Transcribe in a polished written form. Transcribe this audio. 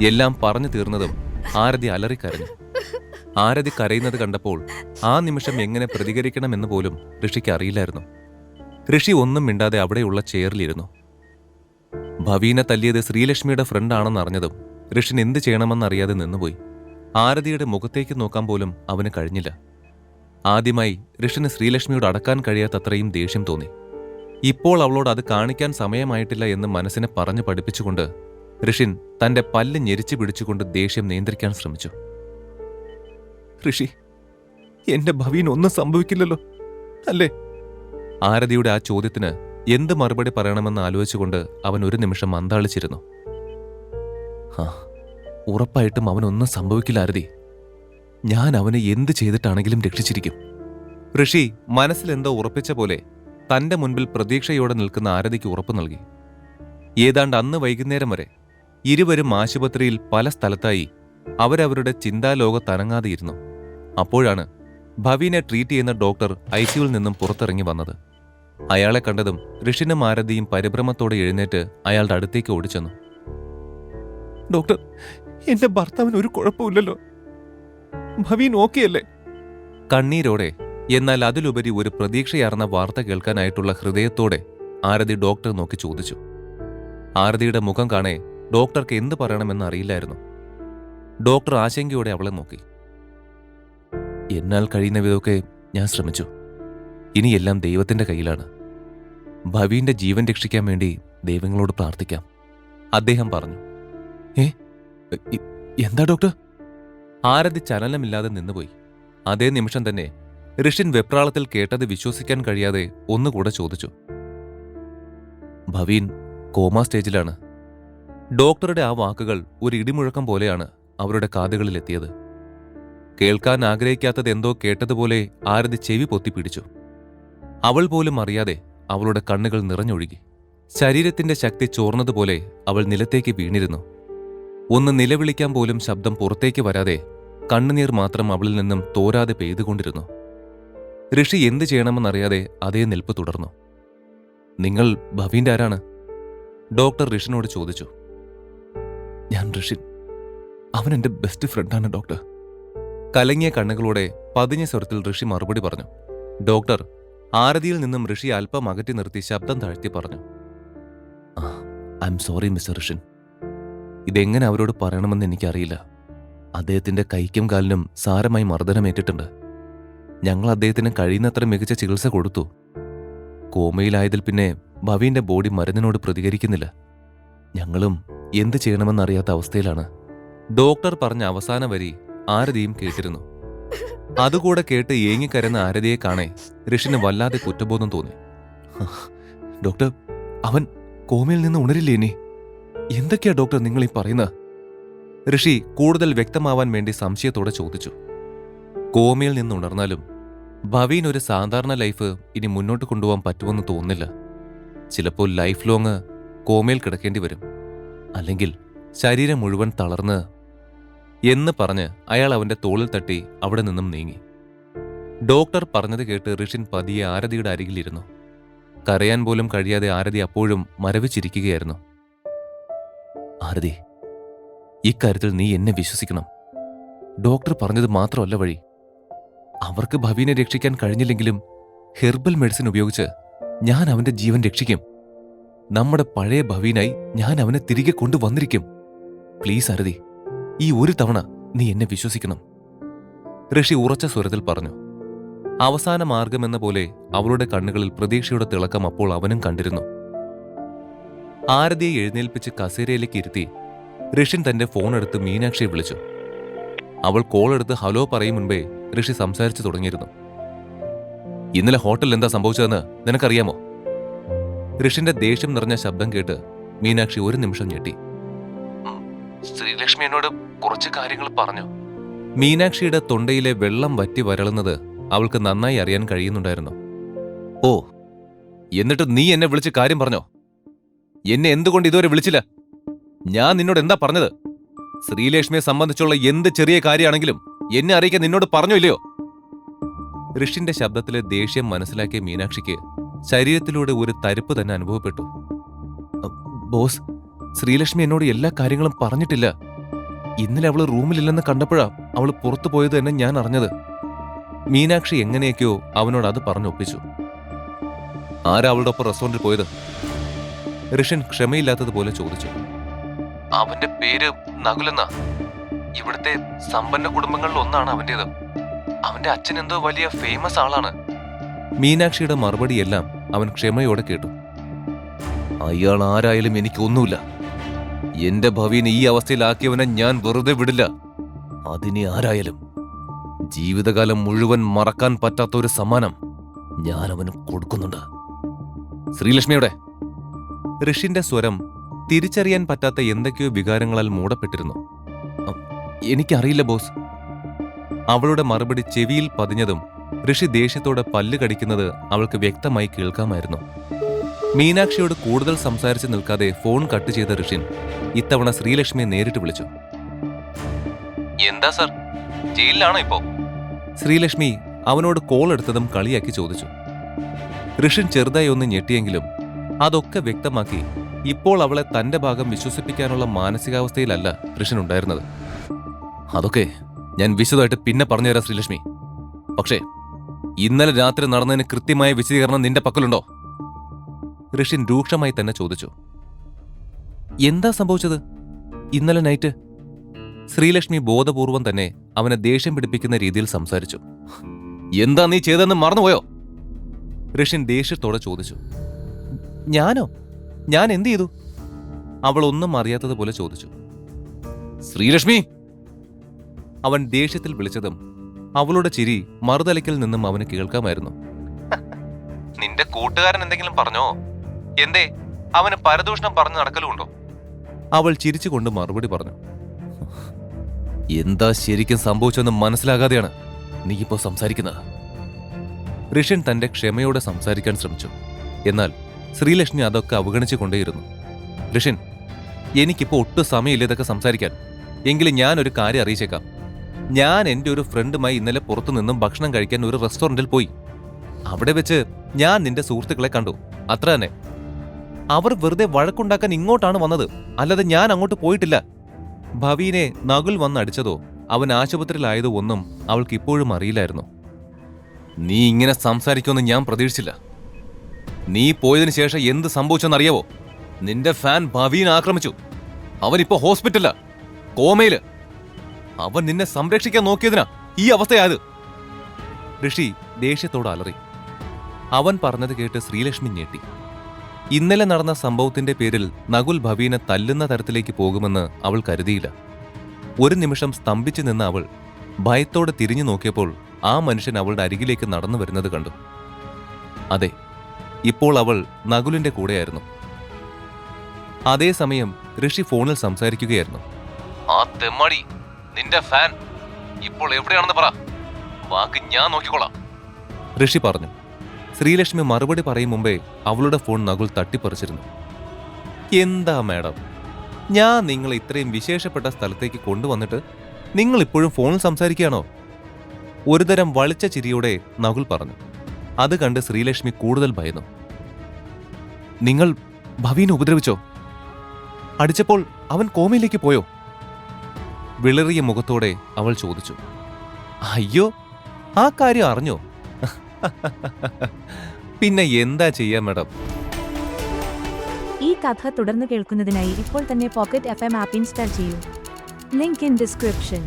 എല്ലാം പറഞ്ഞു തീർന്നതും ആരതി അലറിക്കരഞ്ഞു. ആരതി കരയുന്നത് കണ്ടപ്പോൾ ആ നിമിഷം എങ്ങനെ പ്രതികരിക്കണമെന്ന് പോലും ഋഷിക്ക് അറിയില്ലായിരുന്നു. ഋഷി ഒന്നും മിണ്ടാതെ അവിടെയുള്ള ചെയറിലിരുന്നു. ഭവീനെ തല്ലിയത് ശ്രീലക്ഷ്മിയുടെ ഫ്രണ്ടാണെന്നറിഞ്ഞതും ഋഷിൻ എന്ത് ചെയ്യണമെന്നറിയാതെ നിന്നുപോയി. ആരതിയുടെ മുഖത്തേക്ക് നോക്കാൻ പോലും അവന് കഴിഞ്ഞില്ല. ആദ്യമായി ഋഷിന് ശ്രീലക്ഷ്മിയോട് അടക്കാൻ കഴിയാത്തത്രയും ദേഷ്യം തോന്നി. ഇപ്പോൾ അവളോട് അത് കാണിക്കാൻ സമയമായിട്ടില്ല എന്ന് മനസ്സിനെ പറഞ്ഞു പഠിപ്പിച്ചുകൊണ്ട് ഋഷിൻ തന്റെ പല്ല് ഞെരിച്ചു പിടിച്ചുകൊണ്ട് ദേഷ്യം നിയന്ത്രിക്കാൻ ശ്രമിച്ചു. ഋഷി, എന്റെ ഭവീൻ ഒന്നും സംഭവിക്കില്ലല്ലോ അല്ലേ? ആരതിയുടെ ആ ചോദ്യത്തിന് എന്ത് മറുപടി പറയണമെന്ന് ആലോചിച്ചുകൊണ്ട് അവൻ ഒരു നിമിഷം അന്താളിച്ചിരുന്നു. ഉറപ്പായിട്ടും അവനൊന്നും സംഭവിക്കില്ല ആരതി. ഞാൻ അവനെ എന്ത് ചെയ്തിട്ടാണെങ്കിലും രക്ഷിച്ചിരിക്കും. ഋഷി മനസ്സിലെന്തോ ഉറപ്പിച്ച പോലെ തന്റെ മുൻപിൽ പ്രതീക്ഷയോടെ നിൽക്കുന്ന ആരതിക്ക് ഉറപ്പു നൽകി. ഏതാണ്ട് അന്ന് വൈകുന്നേരം വരെ ഇരുവരും ആശുപത്രിയിൽ പല സ്ഥലത്തായി അവരവരുടെ ചിന്താലോകത്തനങ്ങാതെയിരുന്നു. അപ്പോഴാണ് ഭവീനെ ട്രീറ്റ് ചെയ്യുന്ന ഡോക്ടർ ഐസിയുവിൽ നിന്നും പുറത്തിറങ്ങി വന്നത്. അയാളെ കണ്ടതും ഋഷിനും ആരതിയും പരിഭ്രമത്തോടെ എഴുന്നേറ്റ് അയാളുടെ അടുത്തേക്ക് ഓടിച്ചെന്നു. ഡോക്ടർ, എന്റെ ഭർത്താവിന് ഒരു കുഴപ്പമില്ലല്ലോ, ഭവീൻ ഓക്കെയല്ലേ? കണ്ണീരോടെ, എന്നാൽ അതിലുപരി ഒരു പ്രതീക്ഷയാർന്ന വാർത്ത കേൾക്കാനായിട്ടുള്ള ഹൃദയത്തോടെ ആരതി ഡോക്ടർ നോക്കി ചോദിച്ചു. ആരതിയുടെ മുഖം കാണേ ഡോക്ടർക്ക് എന്ത് പറയണമെന്ന് അറിയില്ലായിരുന്നു. ഡോക്ടർ ആശങ്കയോടെ അവളെ നോക്കി. എന്നാൽ കഴിയുന്ന വിധമൊക്കെ ഞാൻ ശ്രമിച്ചു. ഇനിയെല്ലാം ദൈവത്തിന്റെ കയ്യിലാണ്. ഭവീന്റെ ജീവൻ രക്ഷിക്കാൻ വേണ്ടി ദൈവങ്ങളോട് പ്രാർത്ഥിക്കാം, അദ്ദേഹം പറഞ്ഞു. എന്താ ഡോക്ടർ? ആരതി ചലനമില്ലാതെ നിന്നുപോയി. അതേ നിമിഷം തന്നെ ഋഷിൻ വെപ്രാളത്തിൽ കേട്ടത് വിശ്വസിക്കാൻ കഴിയാതെ ഒന്നുകൂടെ ചോദിച്ചു. ഭവീൻ കോമാ സ്റ്റേജിലാണ്. ഡോക്ടറുടെ ആ വാക്കുകൾ ഒരു ഇടിമുഴക്കം പോലെയാണ് അവരുടെ കാതുകളിലെത്തിയത്. കേൾക്കാൻ ആഗ്രഹിക്കാത്തത് എന്തോ കേട്ടതുപോലെ ആരതി ചെവി പൊത്തിപ്പിടിച്ചു. അവൾ പോലും അറിയാതെ അവളുടെ കണ്ണുകൾ നിറഞ്ഞൊഴുകി. ശരീരത്തിന്റെ ശക്തി ചോർന്നതുപോലെ അവൾ നിലത്തേക്ക് വീണിരുന്നു. ഒന്ന് നിലവിളിക്കാൻ പോലും ശബ്ദം പുറത്തേക്ക് വരാതെ കണ്ണുനീർ മാത്രം അവളിൽ നിന്നും തോരാതെ പെയ്തുകൊണ്ടിരുന്നു. ഋഷി എന്തു ചെയ്യണമെന്നറിയാതെ അതേ നിൽപ്പ് തുടർന്നു. നിങ്ങൾ ഭവീന്റെ ആരാണ്? ഡോക്ടർ ഋഷിനോട് ചോദിച്ചു. ഞാൻ ഋഷിൻ. അവൻ എന്റെ ബെസ്റ്റ് ഫ്രണ്ടാണ് ഡോക്ടർ. കലങ്ങിയ കണ്ണുകളോടെ പതിഞ്ഞ സ്വരത്തിൽ ഋഷി മറുപടി പറഞ്ഞു. ഡോക്ടർ ആരതിയിൽ നിന്നും ഋഷി അല്പം അകറ്റി നിർത്തി ശബ്ദം താഴ്ത്തി പറഞ്ഞു. I am sorry mister Rishin. ഇതെങ്ങനെ അവരോട് പറയണമെന്ന് എനിക്കറിയില്ല. അദ്ദേഹത്തിന്റെ കൈക്കും കാലിനും സാരമായി മർദ്ദനമേറ്റിട്ടുണ്ട്. ഞങ്ങൾ അദ്ദേഹത്തിന് കഴിയുന്നത്ര മികച്ച ചികിത്സ കൊടുത്തു. കോമയിലായതിൽ പിന്നെ ഭവീന്റെ ബോഡി മരുന്നിനോട് പ്രതികരിക്കുന്നില്ല. ഞങ്ങളും എന്ത് ചെയ്യണമെന്നറിയാത്ത അവസ്ഥയിലാണ്. ഡോക്ടർ പറഞ്ഞ അവസാന വരി ആരതിയും കേട്ടിരുന്നു. അതുകൂടെ കേട്ട് ഏങ്ങിക്കരയുന്ന ആരതിയെ കാണേ ഋഷിന് വല്ലാതെ കുറ്റബോധം തോന്നി. ഡോക്ടർ, അവൻ കോമയിൽ നിന്ന് ഉണരില്ലേ ഇനി? എന്തൊക്കെയാ ഡോക്ടർ നിങ്ങൾ ഈ പറയുന്നത്? ഋഷി കൂടുതൽ വ്യക്തമാവാൻ വേണ്ടി സംശയത്തോടെ ചോദിച്ചു. കോമയിൽ നിന്ന് ഉണർന്നാലും ഭവീൻ ഒരു സാധാരണ ലൈഫ് ഇനി മുന്നോട്ട് കൊണ്ടുപോകാൻ പറ്റുമെന്ന് തോന്നുന്നില്ല. ചിലപ്പോൾ ലൈഫ് ലോങ് കോമയിൽ കിടക്കേണ്ടി വരും. അല്ലെങ്കിൽ ശരീരം മുഴുവൻ തളർന്ന് എന്ന് പറഞ്ഞ് അയാൾ അവന്റെ തോളിൽ തട്ടി അവിടെ നിന്നും നീങ്ങി. ഡോക്ടർ പറഞ്ഞത് കേട്ട് ഋഷിൻ പതിയെ ആരതിയുടെ അരികിലിരുന്നു. കരയാൻ പോലും കഴിയാതെ ആരതി അപ്പോഴും മരവിച്ചിരിക്കുകയായിരുന്നു. ആരതി, ഇക്കാര്യത്തിൽ നീ എന്നെ വിശ്വസിക്കണം. ഡോക്ടർ പറഞ്ഞത് മാത്രമല്ല വഴി. അവർക്ക് ഭവീനെ രക്ഷിക്കാൻ കഴിഞ്ഞില്ലെങ്കിലും ഹെർബൽ മെഡിസിൻ ഉപയോഗിച്ച് ഞാൻ അവന്റെ ജീവൻ രക്ഷിക്കും. നമ്മുടെ പഴയ ഭവീനായി ഞാൻ അവനെ തിരികെ കൊണ്ടുവന്നിരിക്കും. പ്ലീസ് ആരതി, ഈ ഒരു തവണ നീ എന്നെ വിശ്വസിക്കണം, ഋഷി ഉറച്ച സ്വരത്തിൽ പറഞ്ഞു. അവസാന മാർഗമെന്ന പോലെ അവളുടെ കണ്ണുകളിൽ പ്രതീക്ഷയുടെ തിളക്കം അപ്പോൾ അവനും കണ്ടിരുന്നു. ആരതിയെ എഴുന്നേൽപ്പിച്ച് കസേരയിലേക്ക് ഇരുത്തി ഋഷിൻ തന്റെ ഫോൺ എടുത്ത് മീനാക്ഷിയെ വിളിച്ചു. അവൾ കോൾ എടുത്ത് ഹലോ പറയും മുൻപേ ഋഷി സംസാരിച്ചു തുടങ്ങിയിരുന്നു. ഇന്നലെ ഹോട്ടലിൽ എന്താ സംഭവിച്ചതെന്ന് നിനക്കറിയാമോ? ഋഷിന്റെ ദേഷ്യം നിറഞ്ഞ ശബ്ദം കേട്ട് മീനാക്ഷി ഒരു നിമിഷം ഞെട്ടി. ശ്രീലക്ഷ്മി എന്നോട് കുറച്ച് കാര്യങ്ങൾ പറഞ്ഞു. മീനാക്ഷിയുടെ തൊണ്ടയിലെ വെള്ളം വറ്റി വരളുന്നത് അവൾക്ക് നന്നായി അറിയാൻ കഴിയുന്നുണ്ടായിരുന്നു. ഓ, എന്നിട്ട് നീ എന്നെ വിളിച്ച് കാര്യം പറഞ്ഞോ? എന്നെ എന്തുകൊണ്ട് ഇതുവരെ വിളിച്ചില്ല? ഞാൻ നിന്നോട് എന്താ പറഞ്ഞത്? ശ്രീലക്ഷ്മിയെ സംബന്ധിച്ചുള്ള എന്ത് ചെറിയ കാര്യമാണെങ്കിലും എന്നെ അറിയിക്കാൻ നിന്നോട് പറഞ്ഞോ ഇല്ലയോ? ഋഷിന്റെ ശബ്ദത്തിലെ ദേഷ്യം മനസ്സിലാക്കിയ മീനാക്ഷിക്ക് ശരീരത്തിലൂടെ ഒരു തരിപ്പ് തന്നെ അനുഭവപ്പെട്ടു. ബോസ്, ശ്രീലക്ഷ്മി എന്നോട് എല്ലാ കാര്യങ്ങളും പറഞ്ഞിട്ടില്ല. ഇന്നലെ അവള് റൂമിലില്ലെന്ന് കണ്ടപ്പോഴാ അവള് പുറത്തു പോയത് തന്നെ ഞാൻ അറിഞ്ഞത്. മീനാക്ഷി എങ്ങനെയൊക്കെയോ അവനോട് അത് പറഞ്ഞൊപ്പിച്ചു. ആരാ അവളുടെ ഒപ്പം റെസ്റ്റോറന്റിൽ പോയത്? ഋഷൻ ക്ഷമയില്ലാത്തതുപോലെ ചോദിച്ചു. അവന്റെ പേര് നകുലെന്നാ. ഇവിടുത്തെ സമ്പന്ന കുടുംബങ്ങളിൽ ഒന്നാണ് അവന്റേത്. അവന്റെ അച്ഛൻ എന്തോ വലിയ ഫേമസ് ആളാണ്. മീനാക്ഷിയുടെ മറുപടിയെല്ലാം അവൻ ക്ഷമയോടെ കേട്ടു. അയാൾ ആരായാലും എനിക്കൊന്നുമില്ല. എന്റെ ഭവീനെ ഈ അവസ്ഥയിലാക്കിയവനെ ഞാൻ വെറുതെ വിടില്ല. അതിനെ ആരായാലും ജീവിതകാലം മുഴുവൻ മറക്കാൻ പറ്റാത്ത ഒരു സമ്മാനം ഞാൻ അവന് കൊടുക്കുന്നുണ്ട്. ശ്രീലക്ഷ്മിയുടെ ഋഷിന്റെ സ്വരം തിരിച്ചറിയാൻ പറ്റാത്ത എന്തൊക്കെയോ വികാരങ്ങളാൽ മൂടപ്പെട്ടിരുന്നു. എനിക്കറിയില്ല ബോസ്. അവളുടെ മറുപടി ചെവിയിൽ പതിഞ്ഞതും ഋഷി ദേഷ്യത്തോടെ പല്ല് കടിക്കുന്നത് അവൾക്ക് വ്യക്തമായി കേൾക്കാമായിരുന്നു. മീനാക്ഷിയോട് കൂടുതൽ സംസാരിച്ച് നിൽക്കാതെ ഫോൺ കട്ട് ചെയ്ത ഋഷിൻ ഇത്തവണ ശ്രീലക്ഷ്മിയെ നേരിട്ട് വിളിച്ചു. എന്താ സർ, ജയിലിലാണോ ഇപ്പോ? ശ്രീലക്ഷ്മി അവനോട് കോൾ എടുത്തതും കളിയാക്കി ചോദിച്ചു. ഋഷിൻ ചെറുതായി ഒന്ന് ഞെട്ടിയെങ്കിലും അതൊക്കെ വ്യക്തമാക്കി ഇപ്പോൾ അവളെ തന്റെ ഭാഗം വിശ്വസിപ്പിക്കാനുള്ള മാനസികാവസ്ഥയിലല്ല ഋഷിൻ ഉണ്ടായിരുന്നത്. അതൊക്കെ ഞാൻ വിശദമായിട്ട് പിന്നെ പറഞ്ഞുതരാം ശ്രീലക്ഷ്മി. പക്ഷേ ഇന്നലെ രാത്രി നടന്നതിന് കൃത്യമായ വിശദീകരണം നിന്റെ പക്കലുണ്ടോ? ഋഷിൻ രൂക്ഷമായി തന്നെ ചോദിച്ചു. എന്താ സംഭവിച്ചത് ഇന്നലെ നൈറ്റ്? ശ്രീലക്ഷ്മി ബോധപൂർവം തന്നെ അവനെ ദേഷ്യം പിടിപ്പിക്കുന്ന രീതിയിൽ സംസാരിച്ചു. എന്താ നീ ചെയ്തതെന്ന് മറന്നുപോയോ? ഋഷിൻ ദേഷ്യത്തോടെ ചോദിച്ചു. ഞാനോ? ഞാൻ എന്ത് ചെയ്തു? അവൾ ഒന്നും അറിയാത്തതുപോലെ ചോദിച്ചു. ശ്രീലക്ഷ്മി! അവൻ ദേഷ്യത്തിൽ വിളിച്ചതും അവളുടെ ചിരി മറുതലയ്ക്കിൽ നിന്നും അവന് കേൾക്കാമായിരുന്നു. നിന്റെ കൂട്ടുകാരൻ എന്തെങ്കിലും പറഞ്ഞോ? എന്തേ അവന് പരദൂഷണം പറഞ്ഞു നടക്കലുണ്ടോ? അവൾ ചിരിച്ചുകൊണ്ട് മറുപടി പറഞ്ഞു. എന്താ ശരിക്കും സംഭവിച്ചെന്ന് മനസ്സിലാകാതെയാണ് നീ ഇപ്പോ സംസാരിക്കുന്നത്. ഋഷൻ തന്റെ ക്ഷമയോടെ സംസാരിക്കാൻ ശ്രമിച്ചു. എന്നാൽ ശ്രീലക്ഷ്മി അതൊക്കെ അവഗണിച്ചു കൊണ്ടേയിരുന്നു. ഋഷൻ, എനിക്കിപ്പോ ഒട്ടും സമയമില്ല ഇതൊക്കെ സംസാരിക്കാൻ. എങ്കിലും ഞാനൊരു കാര്യം അറിയിച്ചേക്കാം. ഞാൻ എന്റെ ഒരു ഫ്രണ്ടുമായി ഇന്നലെ പുറത്തുനിന്നും ഭക്ഷണം കഴിക്കാൻ ഒരു റെസ്റ്റോറന്റിൽ പോയി. അവിടെ വെച്ച് ഞാൻ നിന്റെ സുഹൃത്തുക്കളെ കണ്ടു, അത്ര തന്നെ. അവർ വെറുതെ വഴക്കുണ്ടാക്കാൻ ഇങ്ങോട്ടാണ് വന്നത്, അല്ലാതെ ഞാൻ അങ്ങോട്ട് പോയിട്ടില്ല. ഭവീനെ നകുൽ വന്നടിച്ചതോ അവൻ ആശുപത്രിയിലായതോ ഒന്നും അവൾക്ക് ഇപ്പോഴും അറിയില്ലായിരുന്നു. നീ ഇങ്ങനെ സംസാരിക്കുമെന്ന് ഞാൻ പ്രതീക്ഷിച്ചില്ല. നീ പോയതിനു ശേഷം എന്ത് സംഭവിച്ചെന്നറിയാവോ? നിന്റെ ഫാൻ ഭവീനെ ആക്രമിച്ചു. അവനിപ്പോ ഹോസ്പിറ്റലിലാ, കോമയില്. അവൻ നിന്നെ സംരക്ഷിക്കാൻ നോക്കിയതിനാ ഈ അവസ്ഥയായത്. ഋഷി ദേഷ്യത്തോട് അലറി. അവൻ പറഞ്ഞത് കേട്ട് ശ്രീലക്ഷ്മി ഞെട്ടി. ഇന്നലെ നടന്ന സംഭവത്തിന്റെ പേരിൽ നകുൽ ഭവീനെ തല്ലുന്ന തരത്തിലേക്ക് പോകുമെന്ന് അവൾ കരുതിയില്ല. ഒരു നിമിഷം സ്തംഭിച്ചു നിന്ന അവൾ ഭയത്തോടെ തിരിഞ്ഞു നോക്കിയപ്പോൾ ആ മനുഷ്യൻ അവളുടെ അരികിലേക്ക് നടന്നു വരുന്നത് കണ്ടു. അതെ, ഇപ്പോൾ അവൾ നകുലിന്റെ കൂടെയായിരുന്നു. അതേസമയം ഋഷി ഫോണിൽ സംസാരിക്കുകയായിരുന്നു. ആ തെമ്മാടി, നിന്റെ ഫാൻ ഇപ്പോൾ എവിടെയാണെന്ന് പറ, വാക്ക് ഞാൻ നോക്കിക്കോളാം, ഋഷി പറഞ്ഞു. ശ്രീലക്ഷ്മി മറുപടി പറയും മുമ്പേ അവളുടെ ഫോൺ നകുൽ തട്ടിപ്പറിച്ചിരുന്നു. എന്താ മാഡം, ഞാൻ നിങ്ങളെ ഇത്രയും വിശേഷപ്പെട്ട സ്ഥലത്തേക്ക് കൊണ്ടുവന്നിട്ട് നിങ്ങൾ ഇപ്പോഴും ഫോണിൽ സംസാരിക്കുകയാണോ? ഒരുതരം വളിച്ച ചിരിയോടെ നകുൽ പറഞ്ഞു. അത് കണ്ട് ശ്രീലക്ഷ്മി കൂടുതൽ ഭയന്നു. നിങ്ങൾ ഭവീനെ ഉപദ്രവിച്ചോ? അടിച്ചപ്പോൾ അവൻ കോമയിലേക്ക് പോയോ? വിളറിയ മുഖത്തോടെ അവൾ ചോദിച്ചു. അയ്യോ, ആ കാര്യം അറിഞ്ഞോ? പിന്നെ എന്താ ചെയ്യാ മാഡം. ഈ കഥ തുടർന്ന് കേൾക്കുന്നതിനായി ഇപ്പോൾ തന്നെ പോക്കറ്റ് FM ആപ്പ് ഇൻസ്റ്റാൾ ചെയ്യൂ. Link in description.